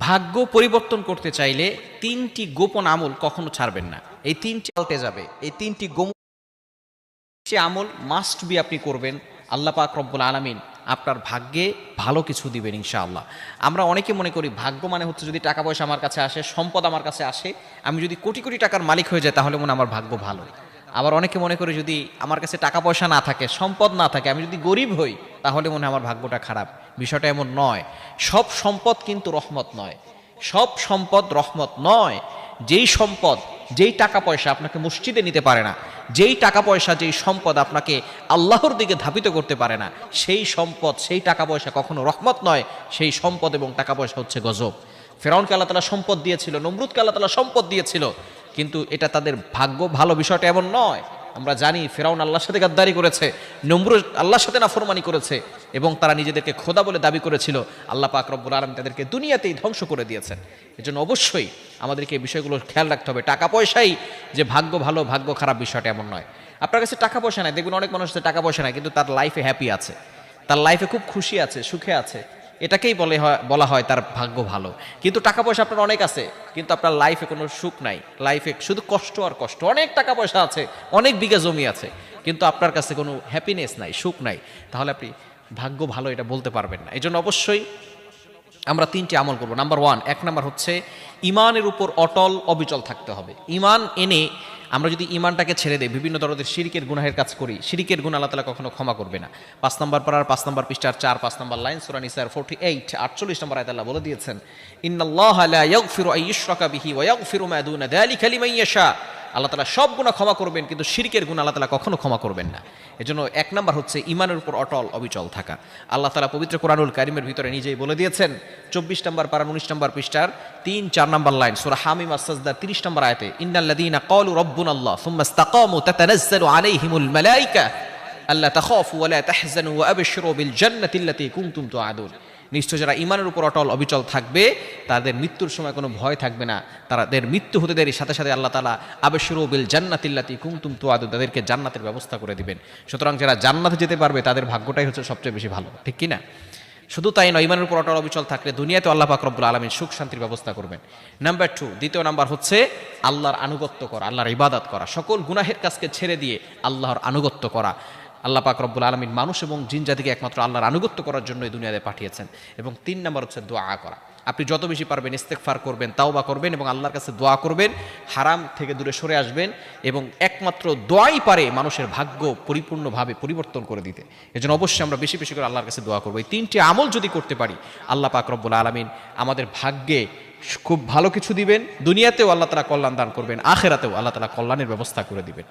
ভাগ্য পরিবর্তন করতে চাইলে তিনটি গোপন আমল কখনো ছাড়বেন না। এই তিনটি পাল্টে যাবে। এই তিনটি আমল মাস্ট বি আপনি করবেন। আল্লাহ পাক রব্বুল আলামিন আপনার ভাগ্যে ভালো কিছু দিবেন ইনশাআল্লাহ। আমরা অনেকে মনে করি ভাগ্য মানে হচ্ছে যদি টাকা পয়সা আমার কাছে আসে, সম্পদ আমার কাছে আসে, আমি যদি কোটি কোটি টাকার মালিক হয়ে যাই তাহলে মনে হয় আমার ভাগ্য ভালো। আবার অনেকে মনে করে যদি আমার কাছে টাকা পয়সা না থাকে, সম্পদ না থাকে, আমি যদি গরিব হই তাহলে মনে হয় আমার ভাগ্যটা খারাপ। বিষয়টা এমন নয়। সব সম্পদ কিন্তু রহমত নয়, সব সম্পদ রহমত নয়। যেই সম্পদ, যেই টাকা পয়সা আপনাকে মসজিদে নিতে পারে না, যেই টাকা পয়সা, যেই সম্পদ আপনাকে আল্লাহর দিকে ধাবিত করতে পারে না, সেই সম্পদ, সেই টাকা পয়সা কখনো রহমত নয়। সেই সম্পদ এবং টাকা পয়সা হচ্ছে গজব। ফেরাউনকে আল্লাহ তাআলা সম্পদ দিয়েছিল, নমরুদকে আল্লাহ তাআলা সম্পদ দিয়েছিল, কিন্তু এটা তাদের ভাগ্য ভালো, বিষয়টা এমন নয়। আমরা জানি ফেরাউন আল্লাহর সাথে গাদ্দারি করেছে, নমরুদ আল্লাহর সাথে নাফরমানি করেছে, এবং তারা নিজেদেরকে খোদা বলে দাবি করেছিল। আল্লাহ পাক রব্বুল আলামিন তাদেরকে দুনিয়াতেই ধ্বংস করে দিয়েছেন। এজন্য অবশ্যই আমাদেরকে এই বিষয়গুলো খেয়াল রাখতে হবে। টাকা পয়সাই যে ভাগ্য ভালো ভাগ্য খারাপ বিষয়টা এমন নয়। আপনার কাছে টাকা পয়সা নাই, দেখবেন অনেক মানুষের টাকা পয়সা নাই কিন্তু তার লাইফে হ্যাপি আছে, তার লাইফে খুব খুশি আছে, সুখে আছে, এটাকেই বলা হয় তার ভাগ্য ভালো। কিন্তু টাকা পয়সা আপনার অনেক আছে কিন্তু আপনার লাইফে কোনো সুখ নাই, লাইফে শুধু কষ্ট আর কষ্ট। অনেক টাকা পয়সা আছে, অনেক বিঘা জমি আছে, কিন্তু আপনার কাছে কোনো হ্যাপিনেস নাই, সুখ নাই, তাহলে আপনি ভাগ্য ভালো এটা বলতে পারবেন না। এই জন্য অবশ্যই আমরা তিনটি আমল করব। নাম্বার ওয়ান, এক নাম্বার হচ্ছে ইমানের উপর অটল অবিচল থাকতে হবে। ইমান এনে আমরা যদি ইমানটাকে ছেড়ে দেই, বিভিন্ন ধরনের শিরিকের গুনাহের কাজ করি, শিরিকের গুনাহ আল্লাহ তাআলা কখনো ক্ষমা করবে না। 5 নম্বর পারার 5 নম্বর পৃষ্ঠার 4-5 নম্বর লাইন, সূরা নিসার 48 নম্বর আয়াতে আল্লাহ বলে দিয়েছেন, ইন্নাল্লাহা লা ইয়াগফিরু আন ইউশরাকা বিহি ওয়া ইয়াগফিরু মা দুনা যালিকা লিমান ইয়াশা। আল্লাহ তাআলা সব গুনাহ ক্ষমা করবেন কিন্তু শিরকের গুনাহ আল্লাহ তাআলা কখনো ক্ষমা করবেন না। এজন্য এক নাম্বার হচ্ছে ইমানের উপর অটল অবিচল থাকা। আল্লাহ তাআলা পবিত্র কোরআনুল কারীমের ভিতরে নিজেই বলে দিয়েছেন, 24 নম্বর পারা 19 নম্বর পৃষ্ঠার 3-4 নম্বর লাইন, সূরা হামিম আস-সাজদা 30 নম্বর আয়াতে, ইন্নাল্লাযীনা ক্বালু রাব্বুনাল্লাহ সুম্মা ইসতাকামু তাতানাজ্জালু আলাইহিমুল মালায়েকা আল্লা তাখাফু ওয়া লা তাহজানু ওয়া আবশিরু বিল জান্নাতি আল্লাতী কুনতুম তুআদুন। নিশ্চয় যারা ইমানের উপর অটল অবিচল থাকবে তাদের মৃত্যুর সময় কোনো ভয় থাকবে না। তাদের মৃত্যু হতে দেরি সাথে সাথে আল্লাহ তাআলা আবশিরু বিল জান্নাতি আল্লাতী কুনতুম তুআদুন, তাদেরকে জান্নাতের ব্যবস্থা করে দিবেন। সুতরাং যারা জান্নাতে যেতে পারবে তাদের ভাগ্যটাই হচ্ছে সবচেয়ে বেশি ভালো, ঠিক কি না? শুধু তাই নয়, ইমানের উপর অটল অবিচল থাকলে দুনিয়াতে আল্লাহ পাক রব্বুল আলামিন সুখ শান্তির ব্যবস্থা করবেন। নাম্বার 2, দ্বিতীয় নাম্বার হচ্ছে আল্লাহর আনুগত্য করা, আল্লাহর ইবাদত করা, সকল গুনাহের কাজকে ছেড়ে দিয়ে আল্লাহর আনুগত্য করা। আল্লাহ পাক রব্বুল আলামিন মানুষ এবং জিন জাতিকে একমাত্র আল্লাহর আনুগত্য করার জন্যই দুনিয়াতে পাঠিয়েছেন। এবং 3 নাম্বার হচ্ছে দোয়া করা। আপনি যত বেশি পারবেন ইস্তেগফার করবেন, তাওবা করবেন এবং আল্লাহর কাছে দোয়া করবেন, হারাম থেকে দূরে সরে আসবেন, এবং একমাত্র দোয়াই পারে মানুষের ভাগ্য পরিপূর্ণভাবে পরিবর্তন করে দিতে। এজন্য অবশ্যই আমরা বেশি বেশি করে আল্লাহর কাছে দোয়া করব। এই 3টি আমল যদি করতে পারি আল্লাহ পাক রব্বুল আলামিন আমাদের ভাগ্যে খুব ভালো কিছু দিবেন, দুনিয়াতেও আল্লাহ তাআলা কল্যাণ দান করবেন, আখিরাতেও আল্লাহ তাআলা কল্যাণের ব্যবস্থা করে দিবেন।